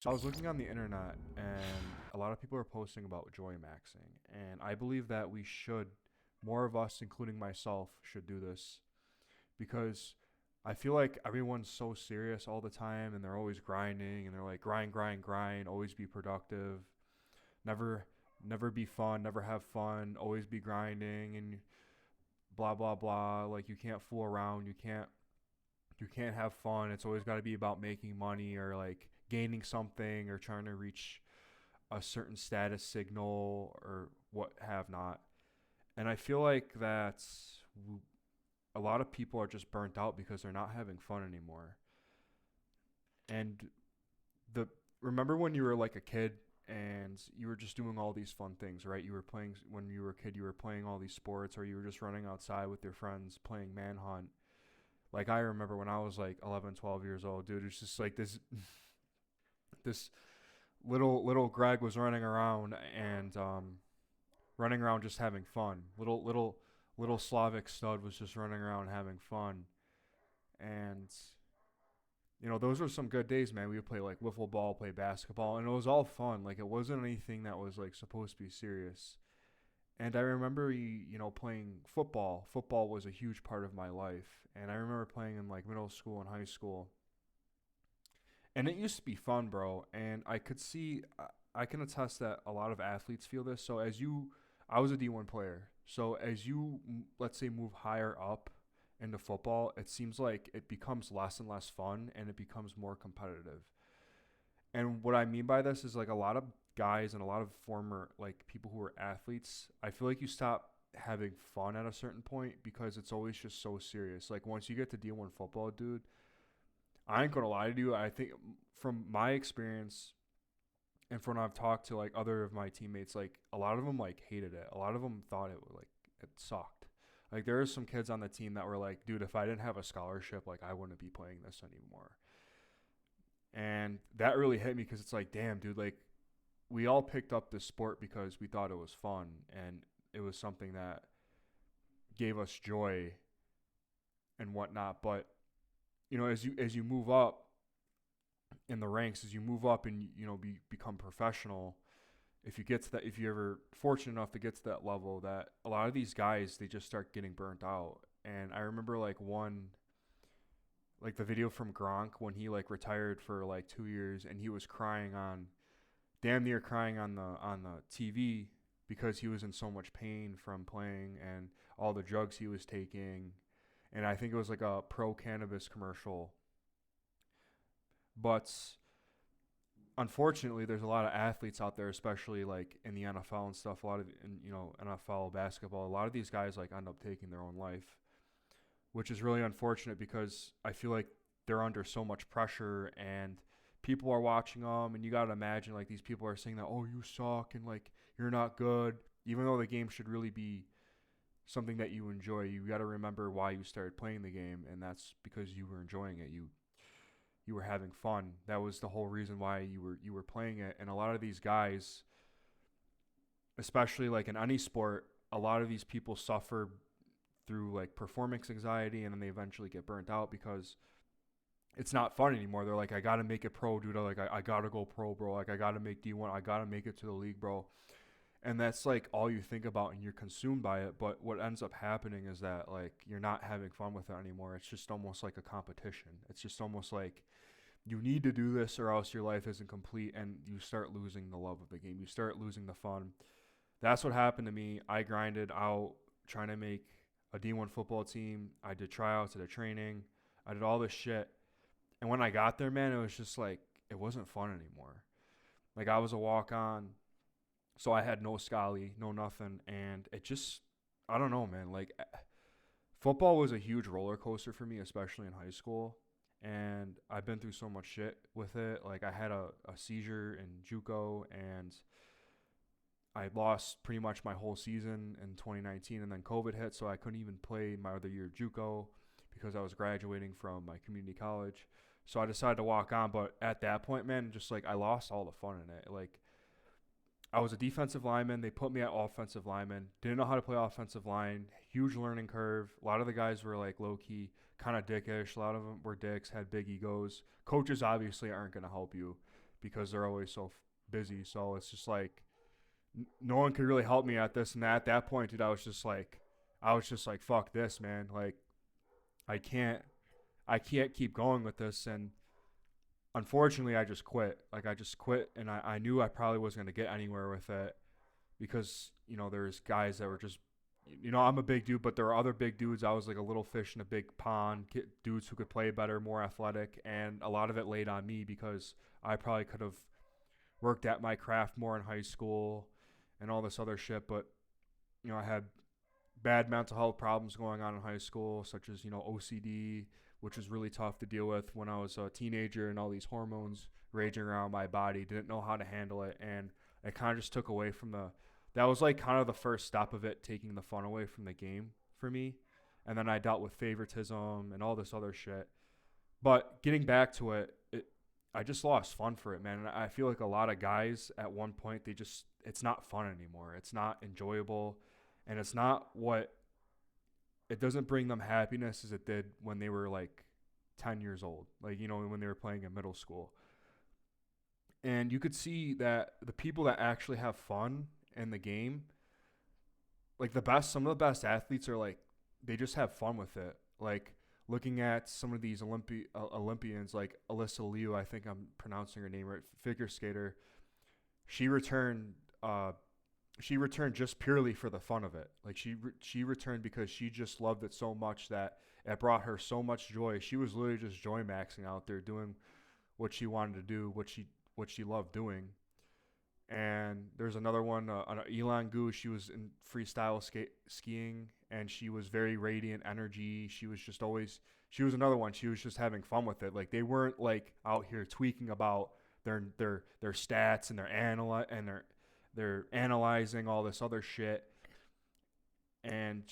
So I was looking on the internet and a lot of people are posting about joymaxing, and I believe that more of us, including myself, should do this because I feel like everyone's so serious all the time and they're always grinding and they're like grind, grind, grind, always be productive, never never be fun, never have fun, always be grinding and blah blah blah. Like you can't fool around, you can't have fun. It's always got to be about making money or like gaining something or trying to reach a certain status signal or what have not. And I feel like a lot of people are just burnt out because they're not having fun anymore. And the remember when you were like a kid and you were just doing all these fun things, right? You were playing when you were a kid, you were playing all these sports or you were just running outside with your friends playing manhunt. Like I remember when I was like 11, 12 years old, dude, it's just like this little Greg was running around and running around just having fun. Little Slavic stud was just running around having fun. And those were some good days, man. We would play like wiffle ball, play basketball, and it was all fun. Like it wasn't anything that was like supposed to be serious. And I remember playing football. Football was a huge part of my life. And I remember playing in like middle school and high school. And it used to be fun, bro. And I can attest that a lot of athletes feel this. I was a D1 player. So as you, let's say, move higher up into football, it seems like it becomes less and less fun and it becomes more competitive. And what I mean by this is like a lot of guys and a lot of former like people who are athletes, I feel like you stop having fun at a certain point because it's always just so serious. Like once you get to D1 football, dude, I ain't gonna lie to you. I think from my experience and from when I've talked to like other of my teammates, like a lot of them like hated it. A lot of them thought it sucked. Like there are some kids on the team that were like, dude, if I didn't have a scholarship, like I wouldn't be playing this anymore. And that really hit me because it's like, damn, dude, like we all picked up this sport because we thought it was fun and it was something that gave us joy and whatnot. But as you move up in the ranks, as you move up and become professional, if you're ever fortunate enough to get to that level, that a lot of these guys they just start getting burnt out. And I remember like the video from Gronk when he like retired for like 2 years and he was crying on damn near crying on the TV because he was in so much pain from playing and all the drugs he was taking. And I think it was like a pro cannabis commercial. But unfortunately, there's a lot of athletes out there, especially like in the NFL and stuff. A lot of in NFL basketball, a lot of these guys like end up taking their own life, which is really unfortunate because I feel like they're under so much pressure and people are watching them, and you gotta imagine like these people are saying that oh you suck and like you're not good, even though the game should really be something that you enjoy. You got to remember why you started playing the game, and that's because you were enjoying it. You were having fun. That was the whole reason why you were playing it. And a lot of these guys, especially like in any sport, a lot of these people suffer through like performance anxiety, and then they eventually get burnt out because it's not fun anymore. They're like, I gotta make it pro, dude. Like I gotta go pro, bro. Like I gotta make D1. I gotta make it to the league, bro. And that's like all you think about and you're consumed by it. But what ends up happening is that like you're not having fun with it anymore. It's just almost like a competition. It's just almost like you need to do this or else your life isn't complete, and you start losing the love of the game. You start losing the fun. That's what happened to me. I grinded out trying to make a D1 football team. I did tryouts, I did training, I did all this shit. And when I got there, man, it was just like it wasn't fun anymore. Like I was a walk on, so I had no Scally, no nothing, and it just I don't know, man. Like football was a huge roller coaster for me, especially in high school. And I've been through so much shit with it. Like I had a seizure in JUCO, and I lost pretty much my whole season in 2019, and then COVID hit, so I couldn't even play my other year JUCO because I was graduating from my community college. So I decided to walk on, but at that point, man, just like I lost all the fun in it. Like I was a defensive lineman. They put me at offensive lineman. Didn't know how to play offensive line. Huge learning curve. A lot of the guys were like low key, kind of dickish. A lot of them were dicks, had big egos. Coaches obviously aren't going to help you because they're always so busy. So it's just like no one could really help me at this and that. At that point, dude, I was just like, fuck this, man. Like, I can't, I can't keep going with this. And unfortunately, I just quit. Like, I just quit, and I knew I probably wasn't going to get anywhere with it because, you know, there's guys that were just, you know, I'm a big dude, but there are other big dudes. I was like a little fish in a big pond, dudes who could play better, more athletic, and a lot of it laid on me because I probably could have worked at my craft more in high school and all this other shit. But, you know, I had bad mental health problems going on in high school, such as, you know, OCD, which was really tough to deal with when I was a teenager and all these hormones raging around my body. Didn't know how to handle it. And it kind of just took away from that was like kind of the first step of it taking the fun away from the game for me. And then I dealt with favoritism and all this other shit. But getting back to I just lost fun for it, man. And I feel like a lot of guys at one point, it's not fun anymore. It's not enjoyable. And it's not it doesn't bring them happiness as it did when they were like 10 years old, like, you know, when they were playing in middle school. And you could see that the people that actually have fun in the game, like some of the best athletes are like, they just have fun with it. Like looking at some of these Olympians, like Alyssa Liu, I think I'm pronouncing her name right, figure skater. She returned she returned just purely for the fun of it. Like she returned because she just loved it so much that it brought her so much joy. She was literally just joy maxing out there doing what she wanted to do, what she loved doing. And there's another one, Elan Gu. She was in freestyle skiing, and she was very radiant energy. She was another one. She was just having fun with it. Like they weren't like out here tweaking about their stats and they're analyzing all this other shit, and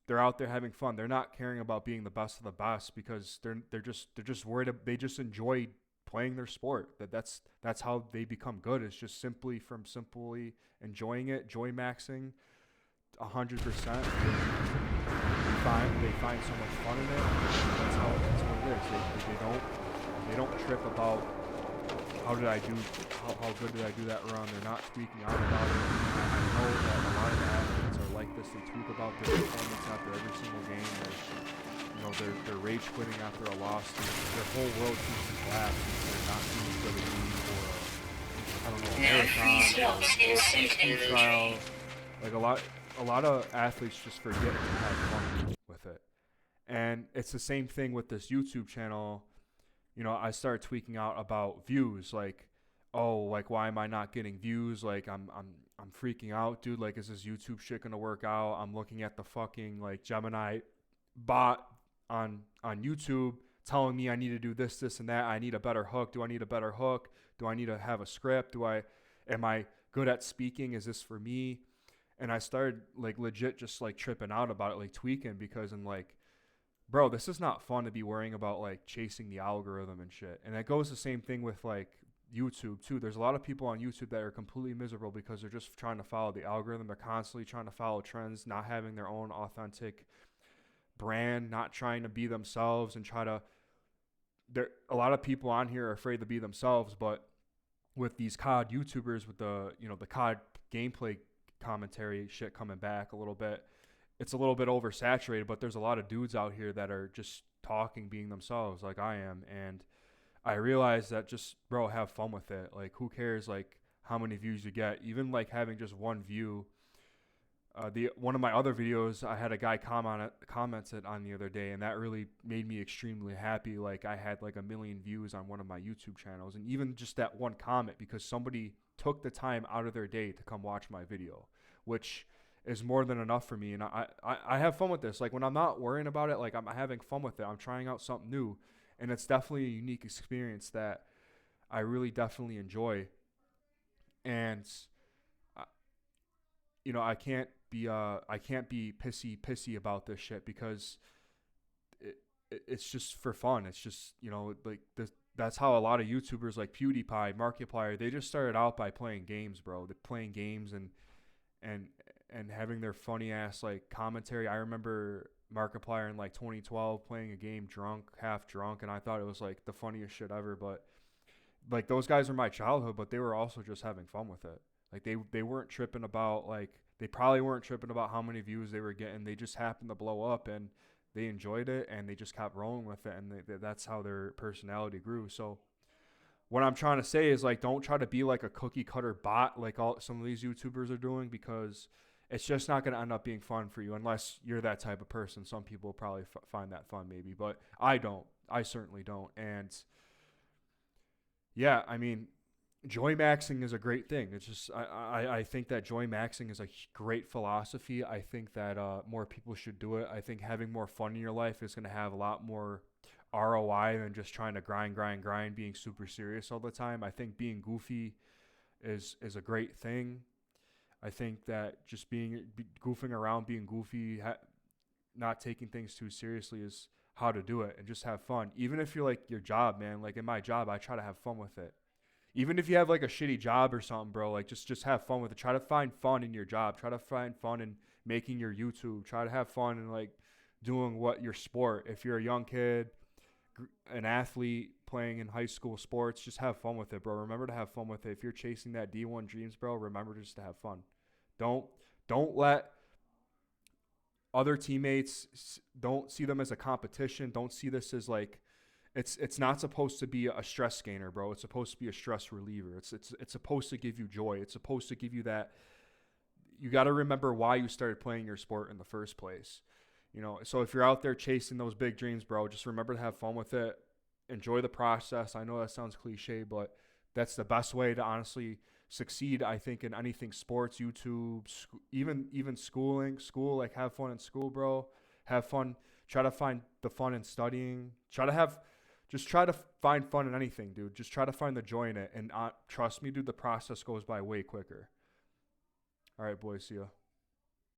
they're out there having fun. They're not caring about being the best of the best because they're just worried. They just enjoy playing their sport. That's how they become good. It's just simply enjoying it, joy maxing, 100%. They find so much fun in it. That's what it is. They don't trip about how good did I do that run. They're not tweaking out about it. I know that a lot of the athletes are like this. They tweak about their performance after every single game. They're rage quitting after a loss. Their whole world seems to collapse if they're not doing for the league or I don't know, a marathon or a speed trial. Like a lot of athletes just forget to have fun with it. And it's the same thing with this YouTube channel. You know, I started tweaking out about views, like, oh, like why am I not getting views? Like I'm freaking out, dude. Like, is this YouTube shit gonna work out? I'm looking at the fucking like Gemini bot on YouTube telling me I need to do this and that. I need a better hook. Do I need a better hook? Do I need to have a script? Am I good at speaking? Is this for me? And I started like legit just like tripping out about it, like tweaking because I'm like, bro, this is not fun to be worrying about like chasing the algorithm and shit. And that goes the same thing with like YouTube too. There's a lot of people on YouTube that are completely miserable because they're just trying to follow the algorithm. They're constantly trying to follow trends, not having their own authentic brand, not trying to be themselves and a lot of people on here are afraid to be themselves, but with these COD YouTubers with the COD gameplay commentary shit coming back a little bit, it's a little bit oversaturated, but there's a lot of dudes out here that are just talking, being themselves like I am. And I realized that just, bro, have fun with it. Like, who cares, like, how many views you get? Even, like, having just one view. One of my other videos, I had a guy commented on the other day, and that really made me extremely happy. Like, I had, like, 1 million views on one of my YouTube channels. And even just that one comment, because somebody took the time out of their day to come watch my video, which is more than enough for me. And I have fun with this. Like, when I'm not worrying about it, like, I'm having fun with it. I'm trying out something new. And it's definitely a unique experience that I really definitely enjoy. And, I can't be pissy about this shit because it's just for fun. It's just, like that's how a lot of YouTubers like PewDiePie, Markiplier, they just started out by playing games, bro. They're playing games and and having their funny ass like commentary. I remember Markiplier in like 2012 playing a game drunk, half drunk, and I thought it was like the funniest shit ever. But like those guys are my childhood, but they were also just having fun with it. Like they weren't tripping about like they probably weren't tripping about how many views they were getting. They just happened to blow up and they enjoyed it and they just kept rolling with it and that's how their personality grew. So what I'm trying to say is like don't try to be like a cookie cutter bot like all some of these YouTubers are doing because it's just not going to end up being fun for you unless you're that type of person. Some people probably find that fun maybe, but I don't. I certainly don't. And yeah, I mean, joy maxing is a great thing. It's just I think that joy maxing is a great philosophy. I think that more people should do it. I think having more fun in your life is going to have a lot more ROI than just trying to grind, being super serious all the time. I think being goofy is a great thing. I think that just goofing around, being goofy, not taking things too seriously is how to do it and just have fun. Even if you're like your job, man, like in my job, I try to have fun with it. Even if you have like a shitty job or something, bro, like just have fun with it. Try to find fun in your job. Try to find fun in making your YouTube. Try to have fun in like doing what your sport. If you're a young kid, an athlete playing in high school sports, just have fun with it, bro. Remember to have fun with it. If you're chasing that D1 dreams, bro, remember just to have fun. Don't don't let other teammates don't see them as a competition. Don't see this as like it's not supposed to be a stress gainer, bro. It's supposed to be a stress reliever. It's supposed to give you joy. It's supposed to give you that. You got to remember why you started playing your sport in the first place. You know, so if you're out there chasing those big dreams, bro, just remember to have fun with it. Enjoy the process. I know that sounds cliche, but that's the best way to honestly succeed. I think in anything, sports, YouTube, even school. Like have fun in school, bro. Have fun. Try to find the fun in studying. Just try to find fun in anything, dude. Just try to find the joy in it, and trust me, dude. The process goes by way quicker. All right, boys. See ya.